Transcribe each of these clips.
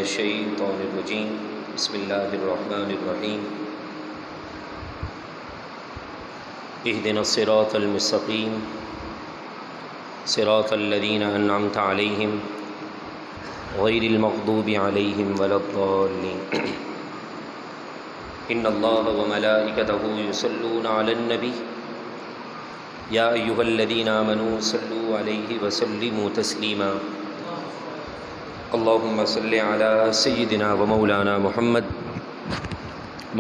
الشيطان الرجيم بسم الله الرحمن الرحيم اهدنا الصراط المستقيم صراط الذين أنعمت عليهم غير المغضوب عليهم ولا الضالين إن الله وملائكته يصلون على النبي يا أيها الذين آمنوا صلوا عليه وسلموا تسليما اللهم صل على سيدنا ومولانا محمد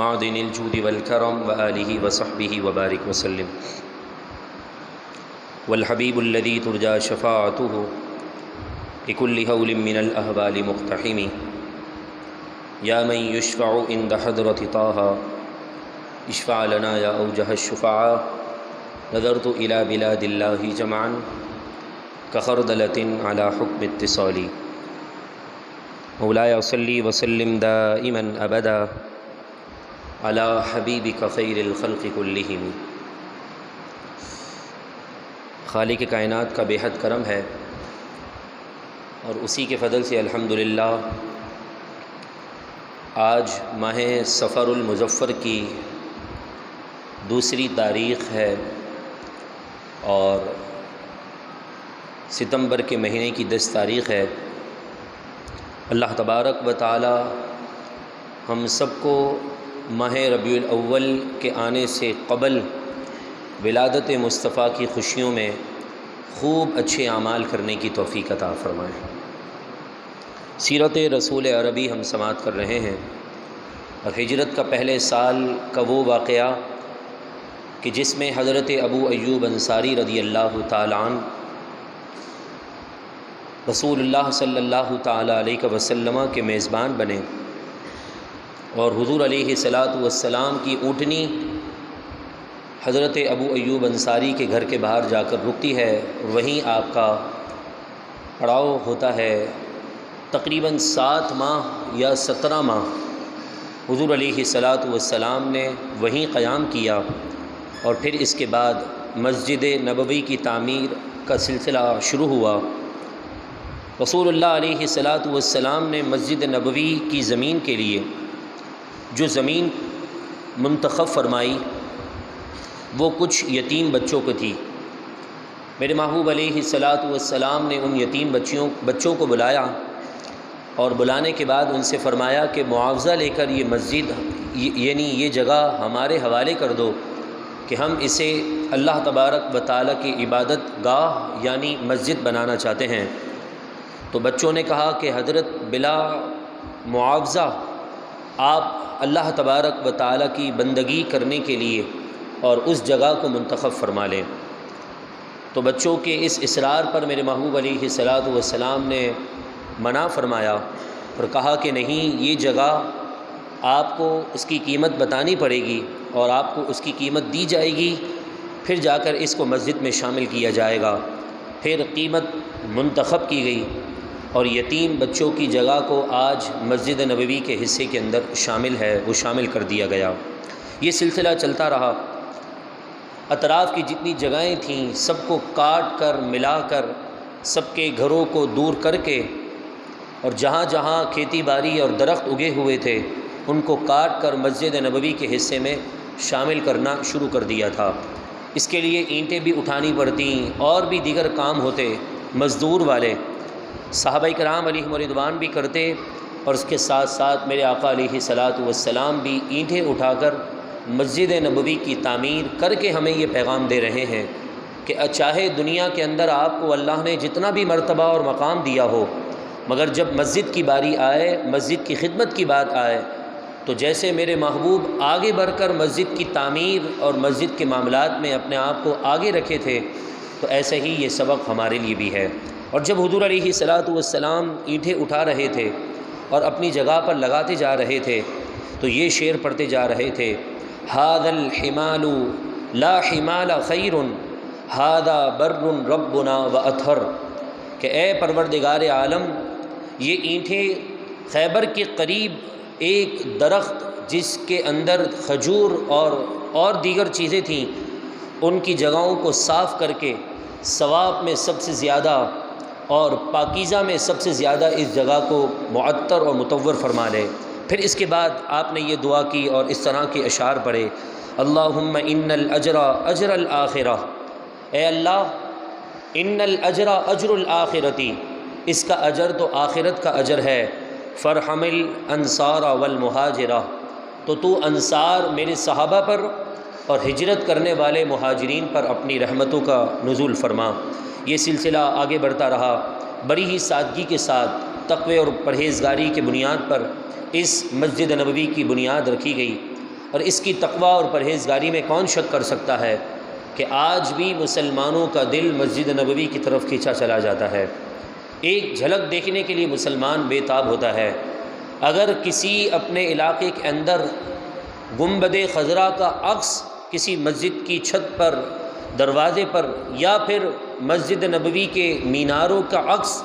معدن الجود والكرم وآله وصحبه وبارك وسلم والحبيب الذي ترجى شفاعته لكل هول من الأهوال مقتحم يا من يشفع عند حضرة طه اشفع لنا يا أوجه الشفعاء نظرت إلى بلاد الله جمعا كخردلة على حكم اتصالي مولاي صلي وسلم دائما أبدا على حبيبك خير الخلق كلهم۔ خالق کائنات کا بے حد کرم ہے اور اسی کے فضل سے الحمدللہ آج ماہ صفر المظفر کی دوسری تاریخ ہے اور ستمبر کے مہینے کی 10 تاریخ ہے۔ اللہ تبارک و تعالی ہم سب کو ماہ ربیع الاول کے آنے سے قبل ولادت مصطفیٰ کی خوشیوں میں خوب اچھے اعمال کرنے کی توفیق عطا فرمائے۔ سیرت رسول عربی ہم سماعت کر رہے ہیں اور ہجرت کا پہلے سال کا وہ واقعہ کہ جس میں حضرت ابو ایوب انصاری رضی اللہ تعالیٰ عنہ رسول اللہ صلی اللہ تعالیٰ علیہ وسلم کے میزبان بنے اور حضور علیہ الصلاۃ والسلام کی اونٹنی حضرت ابو ایوب انصاری کے گھر کے باہر جا کر رکتی ہے اور وہیں آپ کا پڑاؤ ہوتا ہے۔ تقریباً 7 ماہ یا 17 ماہ حضور علیہ الصلاۃ والسلام نے وہیں قیام کیا اور پھر اس کے بعد مسجد نبوی کی تعمیر کا سلسلہ شروع ہوا۔ رسول اللہ علیہ الصلاۃ والسلام نے مسجد نبوی کی زمین کے لیے جو زمین منتخب فرمائی وہ کچھ یتیم بچوں کو تھی۔ میرے محبوب علیہ الصلاۃ والسلام نے ان یتیم بچوں کو بلایا اور بلانے کے بعد ان سے فرمایا کہ معاوضہ لے کر یہ مسجد یعنی یہ جگہ ہمارے حوالے کر دو کہ ہم اسے اللہ تبارک و تعالیٰ کی عبادت گاہ یعنی مسجد بنانا چاہتے ہیں۔ تو بچوں نے کہا کہ حضرت بلا معاوضہ آپ اللہ تبارک و تعالیٰ کی بندگی کرنے کے لیے اور اس جگہ کو منتخب فرما لیں۔ تو بچوں کے اس اصرار پر میرے محبوب علیہ الصلاۃ والسلام نے منع فرمایا اور کہا کہ نہیں، یہ جگہ آپ کو اس کی قیمت بتانی پڑے گی اور آپ کو اس کی قیمت دی جائے گی، پھر جا کر اس کو مسجد میں شامل کیا جائے گا۔ پھر قیمت منتخب کی گئی اور یتیم بچوں کی جگہ کو آج مسجد نبوی کے حصے کے اندر شامل ہے، وہ شامل کر دیا گیا۔ یہ سلسلہ چلتا رہا، اطراف کی جتنی جگہیں تھیں سب کو کاٹ کر ملا کر سب کے گھروں کو دور کر کے اور جہاں جہاں کھیتی باڑی اور درخت اگے ہوئے تھے ان کو کاٹ کر مسجد نبوی کے حصے میں شامل کرنا شروع کر دیا تھا۔ اس کے لیے اینٹیں بھی اٹھانی پڑتیں اور بھی دیگر کام ہوتے، مزدور والے صحابہ کرام علیہم رضوان بھی کرتے اور اس کے ساتھ ساتھ میرے آقا علیہ الصلاۃ والسلام بھی اینٹیں اٹھا کر مسجد نبوی کی تعمیر کر کے ہمیں یہ پیغام دے رہے ہیں کہ چاہے دنیا کے اندر آپ کو اللہ نے جتنا بھی مرتبہ اور مقام دیا ہو، مگر جب مسجد کی باری آئے، مسجد کی خدمت کی بات آئے تو جیسے میرے محبوب آگے بڑھ کر مسجد کی تعمیر اور مسجد کے معاملات میں اپنے آپ کو آگے رکھے تھے، تو ایسے ہی یہ سبق ہمارے لیے بھی ہے۔ اور جب حضور علیہ الصلاۃ والسلام اینٹیں اٹھا رہے تھے اور اپنی جگہ پر لگاتے جا رہے تھے تو یہ شعر پڑھتے جا رہے تھے، ھذا الحمال لا حمال خیر ھذا بر ربنا واطہر، کہ اے پروردگار عالم، یہ اینٹیں خیبر کے قریب ایک درخت جس کے اندر کھجور اور دیگر چیزیں تھیں ان کی جگہوں کو صاف کر کے ثواب میں سب سے زیادہ اور پاکیزہ میں سب سے زیادہ اس جگہ کو معطر اور مطور فرما لے۔ پھر اس کے بعد آپ نے یہ دعا کی اور اس طرح کے اشعار پڑھے، اللہم ان الاجر اجر الآخرہ، اے اللہ ان الاجر اجر الآخرتی، اس کا اجر تو آخرت کا اجر ہے، فرحم الانصار والمہاجرہ، تو انصار میرے صحابہ پر اور ہجرت کرنے والے مہاجرین پر اپنی رحمتوں کا نزول فرما۔ یہ سلسلہ آگے بڑھتا رہا، بڑی ہی سادگی کے ساتھ تقوی اور پرہیزگاری کے بنیاد پر اس مسجد نبوی کی بنیاد رکھی گئی، اور اس کی تقوی اور پرہیزگاری میں کون شک کر سکتا ہے کہ آج بھی مسلمانوں کا دل مسجد نبوی کی طرف کھینچا چلا جاتا ہے۔ ایک جھلک دیکھنے کے لیے مسلمان بے تاب ہوتا ہے۔ اگر کسی اپنے علاقے کے اندر گنبد خضرا کا عکس کسی مسجد کی چھت پر، دروازے پر، یا پھر مسجد نبوی کے میناروں کا عکس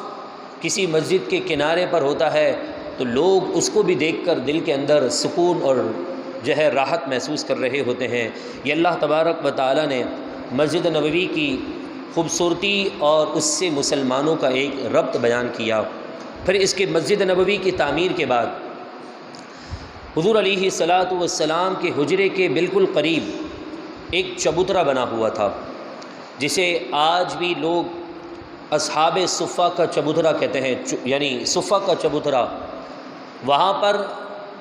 کسی مسجد کے کنارے پر ہوتا ہے تو لوگ اس کو بھی دیکھ کر دل کے اندر سکون اور راحت محسوس کر رہے ہوتے ہیں۔ یہ اللہ تبارک و تعالی نے مسجد نبوی کی خوبصورتی اور اس سے مسلمانوں کا ایک ربط بیان کیا۔ پھر اس کے مسجد نبوی کی تعمیر کے بعد حضور علیہ الصلاۃ والسلام کے حجرے کے بالکل قریب ایک چبوترا بنا ہوا تھا، جسے آج بھی لوگ اصحاب صفہ کا چبوترا کہتے ہیں، یعنی صفہ کا چبوترا۔ وہاں پر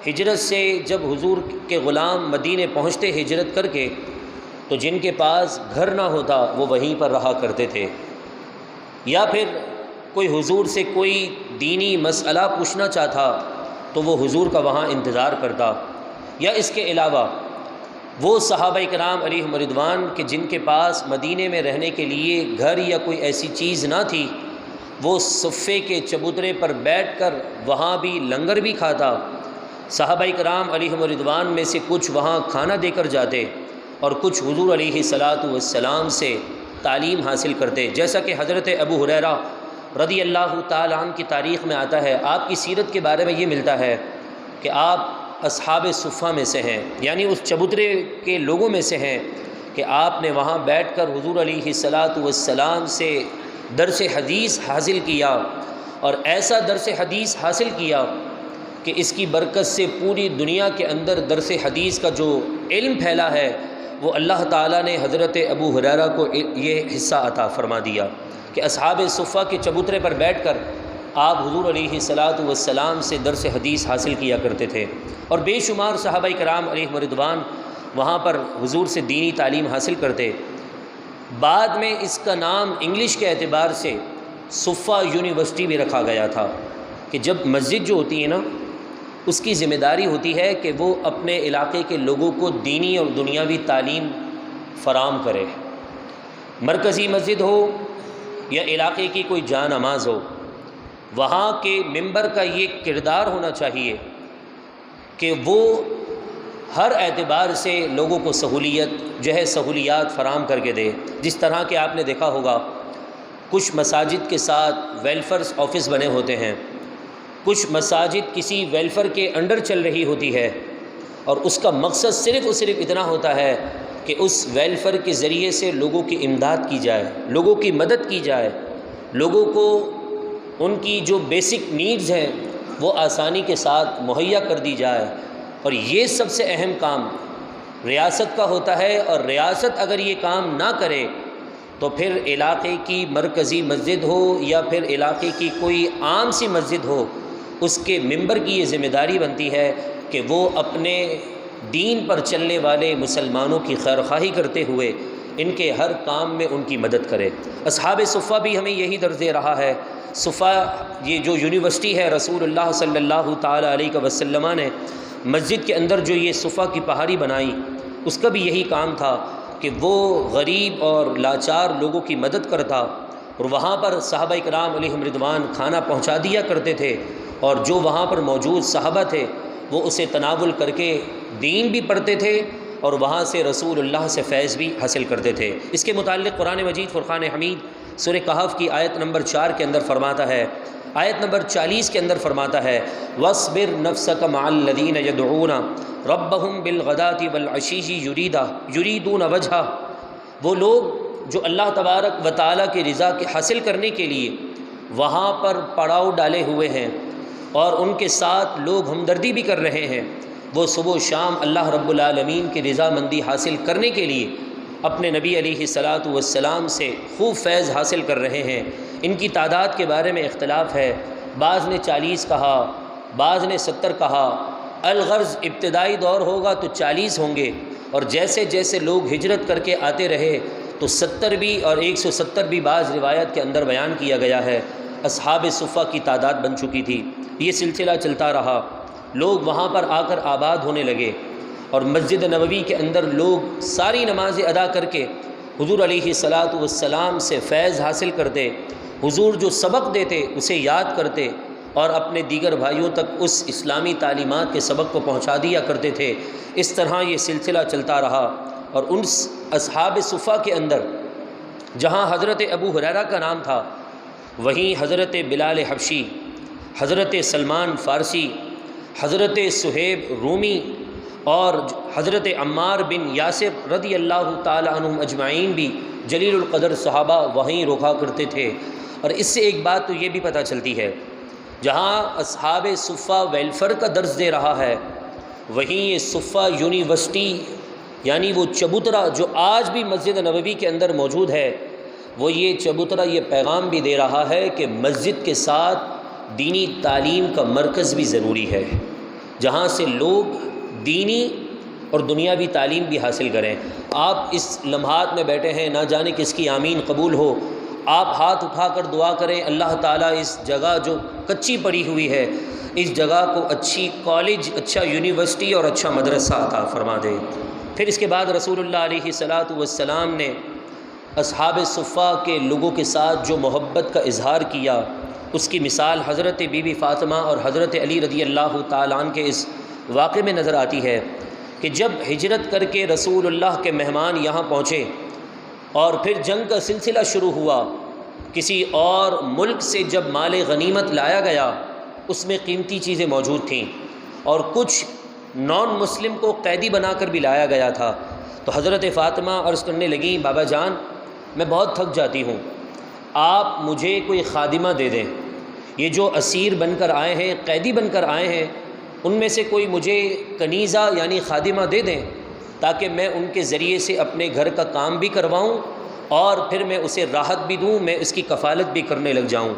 ہجرت سے جب حضور کے غلام مدینے پہنچتے ہجرت کر کے، تو جن کے پاس گھر نہ ہوتا وہ وہیں پر رہا کرتے تھے، یا پھر کوئی حضور سے کوئی دینی مسئلہ پوچھنا چاہتا تو وہ حضور کا وہاں انتظار کرتا، یا اس کے علاوہ وہ صحابہ کرام علیہم رضوان کہ جن کے پاس مدینے میں رہنے کے لیے گھر یا کوئی ایسی چیز نہ تھی، وہ صفے کے چبوترے پر بیٹھ کر وہاں بھی لنگر بھی کھاتا۔ صحابہ کرام علیہم رضوان میں سے کچھ وہاں کھانا دے کر جاتے اور کچھ حضور علیہ الصلاۃ والسلام سے تعلیم حاصل کرتے، جیسا کہ حضرت ابو ہریرہ رضی اللہ تعالیٰ عنہ کی تاریخ میں آتا ہے، آپ کی سیرت کے بارے میں یہ ملتا ہے کہ آپ اصحاب صفہ میں سے ہیں، یعنی اس چبوترے کے لوگوں میں سے ہیں کہ آپ نے وہاں بیٹھ کر حضور علیہ الصلاۃ والسلام سے درس حدیث حاصل کیا، اور ایسا درس حدیث حاصل کیا کہ اس کی برکت سے پوری دنیا کے اندر درس حدیث کا جو علم پھیلا ہے وہ اللہ تعالیٰ نے حضرت ابو ہریرہ کو یہ حصہ عطا فرما دیا کہ اصحاب صفہ کے چبوترے پر بیٹھ کر آپ حضور علیہ الصلاۃ والسلام سے درس حدیث حاصل کیا کرتے تھے، اور بے شمار صحابہ کرام علیہم رضوان وہاں پر حضور سے دینی تعلیم حاصل کرتے۔ بعد میں اس کا نام انگلش کے اعتبار سے صفہ یونیورسٹی بھی رکھا گیا تھا، کہ جب مسجد جو ہوتی ہے نا، اس کی ذمہ داری ہوتی ہے کہ وہ اپنے علاقے کے لوگوں کو دینی اور دنیاوی تعلیم فراہم کرے، مرکزی مسجد ہو یا علاقے کی کوئی جا نماز ہو، وہاں کے ممبر کا یہ کردار ہونا چاہیے کہ وہ ہر اعتبار سے لوگوں کو سہولیات فراہم کر کے دے۔ جس طرح کہ آپ نے دیکھا ہوگا کچھ مساجد کے ساتھ ویلفیئر آفس بنے ہوتے ہیں، کچھ مساجد کسی ویلفیئر کے انڈر چل رہی ہوتی ہے، اور اس کا مقصد صرف اور صرف اتنا ہوتا ہے کہ اس ویلفیئر کے ذریعے سے لوگوں کی امداد کی جائے، لوگوں کی مدد کی جائے، لوگوں کو ان کی جو بیسک نیڈز ہیں وہ آسانی کے ساتھ مہیا کر دی جائے۔ اور یہ سب سے اہم کام ریاست کا ہوتا ہے، اور ریاست اگر یہ کام نہ کرے تو پھر علاقے کی مرکزی مسجد ہو یا پھر علاقے کی کوئی عام سی مسجد ہو، اس کے ممبر کی یہ ذمہ داری بنتی ہے کہ وہ اپنے دین پر چلنے والے مسلمانوں کی خیرخواہی کرتے ہوئے ان کے ہر کام میں ان کی مدد کرے۔ اصحاب صفہ بھی ہمیں یہی درس دے رہا ہے۔ صفہ یہ جو یونیورسٹی ہے، رسول اللہ صلی اللہ تعالیٰ علیہ وسلم نے مسجد کے اندر جو یہ صفہ کی پہاڑی بنائی، اس کا بھی یہی کام تھا کہ وہ غریب اور لاچار لوگوں کی مدد کرتا، اور وہاں پر صحابہ کرام علیہم رضوان کھانا پہنچا دیا کرتے تھے، اور جو وہاں پر موجود صحابہ تھے وہ اسے تناول کر کے دین بھی پڑھتے تھے اور وہاں سے رسول اللہ سے فیض بھی حاصل کرتے تھے۔ اس کے متعلق قرآن مجید فرقان حمید سورہ کہف کی آیت نمبر 4 کے اندر فرماتا ہے، آیت نمبر 40 کے اندر فرماتا ہے، وَاصْبِرْ نَفْسَكَ مَعَ الَّذِينَ يَدْعُونَ رَبَّهُمْ بِالْغَدَاةِ وَالْعَشِيِّ يُرِيدُونَ وَجْهَهُ، وہ لوگ جو اللہ تبارک و تعالیٰ کی رضا کے حاصل کرنے کے لیے وہاں پر پڑاؤ ڈالے ہوئے ہیں اور ان کے ساتھ لوگ ہمدردی بھی کر رہے ہیں، وہ صبح و شام اللہ رب العالمین کی رضامندی حاصل کرنے کے لیے اپنے نبی علیہ الصلاۃ والسلام سے خوب فیض حاصل کر رہے ہیں۔ ان کی تعداد کے بارے میں اختلاف ہے، بعض نے 40 کہا، بعض نے 70 کہا۔ الغرض ابتدائی دور ہوگا تو 40 ہوں گے، اور جیسے جیسے لوگ ہجرت کر کے آتے رہے تو 70 بھی اور 170 بھی بعض روایت کے اندر بیان کیا گیا ہے۔ اصحاب صفہ کی تعداد بن چکی تھی۔ یہ سلسلہ چلتا رہا، لوگ وہاں پر آ کر آباد ہونے لگے، اور مسجد نبوی کے اندر لوگ ساری نمازیں ادا کر کے حضور علیہ الصلاۃ والسلام سے فیض حاصل کرتے، حضور جو سبق دیتے اسے یاد کرتے، اور اپنے دیگر بھائیوں تک اس اسلامی تعلیمات کے سبق کو پہنچا دیا کرتے تھے۔ اس طرح یہ سلسلہ چلتا رہا، اور ان اصحاب صفہ کے اندر جہاں حضرت ابو ہریرہ کا نام تھا، وہیں حضرت بلال حبشی، حضرت سلمان فارسی، حضرت صہیب رومی اور حضرت عمار بن یاسر رضی اللہ تعالی عنہم اجمعین بھی جلیل القدر صحابہ وہیں رکا کرتے تھے۔ اور اس سے ایک بات تو یہ بھی پتہ چلتی ہے، جہاں اصحاب صفہ ویلفیئر کا درس دے رہا ہے، وہیں یہ صفہ یونیورسٹی یعنی وہ چبوترا جو آج بھی مسجد نبوی کے اندر موجود ہے، وہ یہ چبوترا یہ پیغام بھی دے رہا ہے کہ مسجد کے ساتھ دینی تعلیم کا مرکز بھی ضروری ہے، جہاں سے لوگ دینی اور دنیاوی تعلیم بھی حاصل کریں۔ آپ اس لمحات میں بیٹھے ہیں، نہ جانے کس کی آمین قبول ہو، آپ ہاتھ اٹھا کر دعا کریں اللہ تعالیٰ اس جگہ جو کچی پڑی ہوئی ہے، اس جگہ کو اچھی کالج، اچھا یونیورسٹی اور اچھا مدرسہ عطا فرما دے۔ پھر اس کے بعد رسول اللہ علیہ الصلاۃ والسلام نے اصحاب صفہ کے لوگوں کے ساتھ جو محبت کا اظہار کیا، اس کی مثال حضرت بی بی فاطمہ اور حضرت علی رضی اللہ تعالیٰ عنہ کے اس واقعے میں نظر آتی ہے کہ جب ہجرت کر کے رسول اللہ کے مہمان یہاں پہنچے اور پھر جنگ کا سلسلہ شروع ہوا، کسی اور ملک سے جب مال غنیمت لایا گیا اس میں قیمتی چیزیں موجود تھیں، اور کچھ نان مسلم کو قیدی بنا کر بھی لایا گیا تھا، تو حضرت فاطمہ عرض کرنے لگیں بابا جان میں بہت تھک جاتی ہوں، آپ مجھے کوئی خادمہ دے دیں، یہ جو اسیر بن کر آئے ہیں، قیدی بن کر آئے ہیں، ان میں سے کوئی مجھے کنیزہ یعنی خادمہ دے دیں تاکہ میں ان کے ذریعے سے اپنے گھر کا کام بھی کرواؤں اور پھر میں اسے راحت بھی دوں، میں اس کی کفالت بھی کرنے لگ جاؤں۔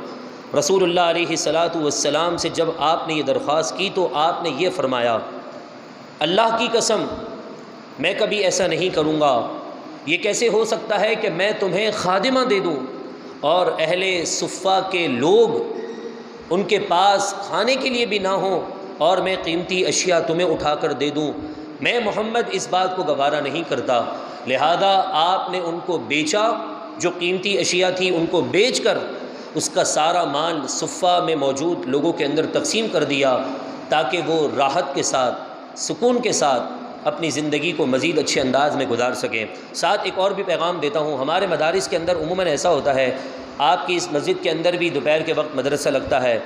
رسول اللہ علیہ الصلاۃ والسلام سے جب آپ نے یہ درخواست کی تو آپ نے یہ فرمایا اللہ کی قسم میں کبھی ایسا نہیں کروں گا، یہ کیسے ہو سکتا ہے کہ میں تمہیں خادمہ دے دوں اور اہل صفہ کے لوگ ان کے پاس کھانے کے لیے بھی نہ ہوں اور میں قیمتی اشیاء تمہیں اٹھا کر دے دوں، میں محمد اس بات کو گوارا نہیں کرتا۔ لہذا آپ نے ان کو بیچا، جو قیمتی اشیاء تھی ان کو بیچ کر اس کا سارا مال صفہ میں موجود لوگوں کے اندر تقسیم کر دیا تاکہ وہ راحت کے ساتھ، سکون کے ساتھ اپنی زندگی کو مزید اچھے انداز میں گزار سکیں۔ ساتھ ایک اور بھی پیغام دیتا ہوں، ہمارے مدارس کے اندر عموماً ایسا ہوتا ہے، آپ کی اس مسجد کے اندر بھی دوپہر کے وقت مدرسہ لگتا ہے،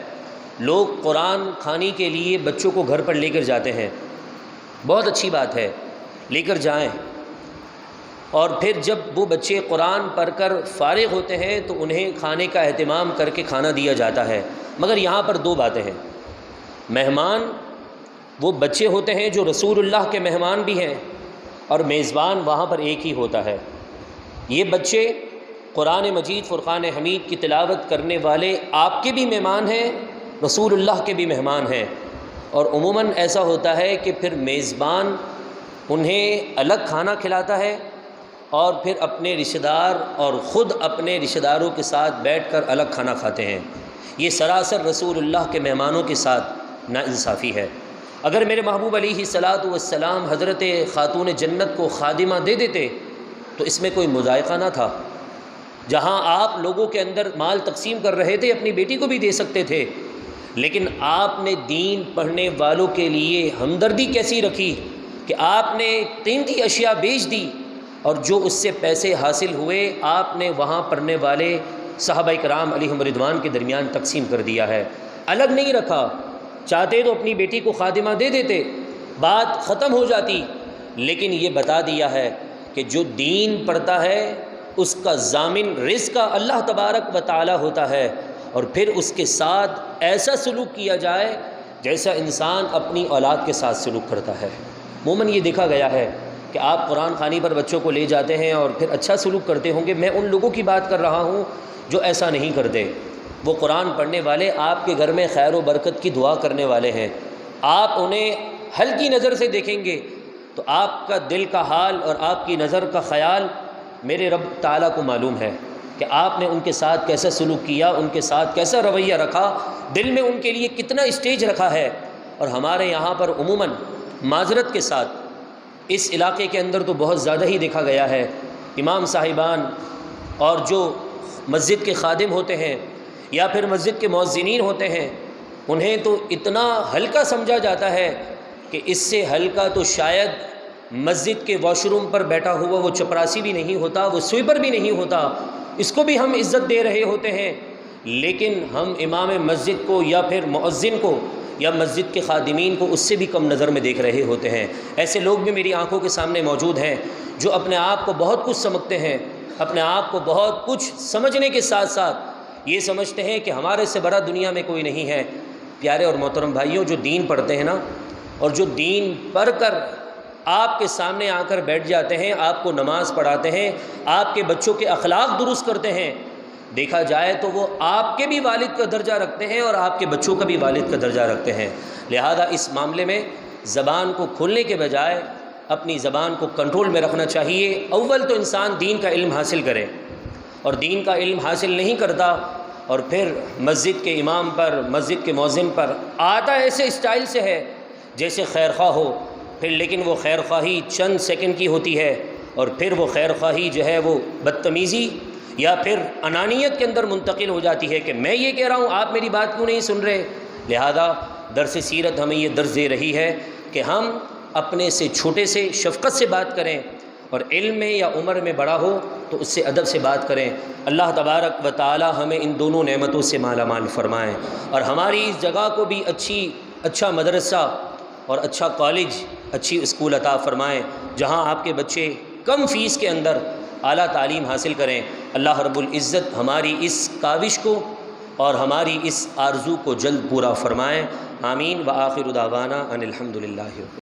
لوگ قرآن خوانی کے لیے بچوں کو گھر پر لے کر جاتے ہیں، بہت اچھی بات ہے، لے کر جائیں، اور پھر جب وہ بچے قرآن پڑھ کر فارغ ہوتے ہیں تو انہیں کھانے کا اہتمام کر کے کھانا دیا جاتا ہے۔ مگر یہاں پر دو باتیں ہیں، مہمان وہ بچے ہوتے ہیں جو رسول اللہ کے مہمان بھی ہیں، اور میزبان وہاں پر ایک ہی ہوتا ہے۔ یہ بچے قرآن مجید فرقان حمید کی تلاوت کرنے والے آپ کے بھی مہمان ہیں، رسول اللہ کے بھی مہمان ہیں، اور عموماً ایسا ہوتا ہے کہ پھر میزبان انہیں الگ کھانا کھلاتا ہے اور پھر اپنے رشتہ دار اور خود اپنے رشتہ داروں کے ساتھ بیٹھ کر الگ کھانا کھاتے ہیں۔ یہ سراسر رسول اللہ کے مہمانوں کے ساتھ ناانصافی ہے۔ اگر میرے محبوب علیہ الصلاۃ والسلام حضرت خاتون جنت کو خادمہ دے دیتے تو اس میں کوئی مذائقہ نہ تھا۔ جہاں آپ لوگوں کے اندر مال تقسیم کر رہے تھے اپنی بیٹی کو بھی دے سکتے تھے، لیکن آپ نے دین پڑھنے والوں کے لیے ہمدردی کیسی رکھی کہ آپ نے قیمتی اشیاء بیچ دی، اور جو اس سے پیسے حاصل ہوئے آپ نے وہاں پڑھنے والے صحابہ کرام علیہم رضوان کے درمیان تقسیم کر دیا ہے، الگ نہیں رکھا۔ چاہتے تو اپنی بیٹی کو خادمہ دے دیتے، بات ختم ہو جاتی، لیکن یہ بتا دیا ہے کہ جو دین پڑھتا ہے اس کا ضامن رزق کا اللہ تبارک و تعالی ہوتا ہے، اور پھر اس کے ساتھ ایسا سلوک کیا جائے جیسا انسان اپنی اولاد کے ساتھ سلوک کرتا ہے۔ عموماً یہ دیکھا گیا ہے کہ آپ قرآن خوانی پر بچوں کو لے جاتے ہیں اور پھر اچھا سلوک کرتے ہوں گے۔ میں ان لوگوں کی بات کر رہا ہوں جو ایسا نہیں کرتے۔ وہ قرآن پڑھنے والے آپ کے گھر میں خیر و برکت کی دعا کرنے والے ہیں، آپ انہیں ہلکی نظر سے دیکھیں گے تو آپ کا دل کا حال اور آپ کی نظر کا خیال میرے رب تعالیٰ کو معلوم ہے کہ آپ نے ان کے ساتھ کیسا سلوک کیا، ان کے ساتھ کیسا رویہ رکھا، دل میں ان کے لیے کتنا اسٹیج رکھا ہے۔ اور ہمارے یہاں پر عموماً معذرت کے ساتھ اس علاقے کے اندر تو بہت زیادہ ہی دیکھا گیا ہے، امام صاحبان اور جو مسجد کے خادم ہوتے ہیں یا پھر مسجد کے مؤذنین ہوتے ہیں، انہیں تو اتنا ہلکا سمجھا جاتا ہے کہ اس سے ہلکا تو شاید مسجد کے واش روم پر بیٹھا ہوا وہ چپراسی بھی نہیں ہوتا، وہ سویپر بھی نہیں ہوتا، اس کو بھی ہم عزت دے رہے ہوتے ہیں۔ لیکن ہم امام مسجد کو یا پھر مؤذن کو یا مسجد کے خادمین کو اس سے بھی کم نظر میں دیکھ رہے ہوتے ہیں۔ ایسے لوگ بھی میری آنکھوں کے سامنے موجود ہیں جو اپنے آپ کو بہت کچھ سمجھتے ہیں، اپنے آپ کو بہت کچھ سمجھنے کے ساتھ ساتھ یہ سمجھتے ہیں کہ ہمارے سے بڑا دنیا میں کوئی نہیں ہے۔ پیارے اور محترم بھائیوں، جو دین پڑھتے ہیں نا، اور جو دین پڑھ کر آپ کے سامنے آ کر بیٹھ جاتے ہیں، آپ کو نماز پڑھاتے ہیں، آپ کے بچوں کے اخلاق درست کرتے ہیں، دیکھا جائے تو وہ آپ کے بھی والد کا درجہ رکھتے ہیں اور آپ کے بچوں کا بھی والد کا درجہ رکھتے ہیں۔ لہذا اس معاملے میں زبان کو کھولنے کے بجائے اپنی زبان کو کنٹرول میں رکھنا چاہیے۔ اول تو انسان دین کا علم حاصل کرے، اور دین کا علم حاصل نہیں کرتا اور پھر مسجد کے امام پر، مسجد کے مؤذن پر آتا ایسے اسٹائل سے ہے جیسے خیر خواہ ہو، پھر لیکن وہ خیر خواہی چند سیکنڈ کی ہوتی ہے اور پھر وہ خیر خواہی جو ہے وہ بدتمیزی یا پھر انانیت کے اندر منتقل ہو جاتی ہے کہ میں یہ کہہ رہا ہوں آپ میری بات کیوں نہیں سن رہے۔ لہذا درس سیرت ہمیں یہ درس دے رہی ہے کہ ہم اپنے سے چھوٹے سے شفقت سے بات کریں، اور علم میں یا عمر میں بڑا ہو تو اس سے ادب سے بات کریں۔ اللہ تبارک و تعالی ہمیں ان دونوں نعمتوں سے مالا مال فرمائیں، اور ہماری اس جگہ کو بھی اچھا مدرسہ اور اچھا کالج، اچھی اسکول عطا فرمائیں جہاں آپ کے بچے کم فیس کے اندر اعلیٰ تعلیم حاصل کریں۔ اللہ رب العزت ہماری اس کاوش کو اور ہماری اس آرزو کو جلد پورا فرمائیں۔ آمین۔ وآخر دعوانا ان الحمد للہ۔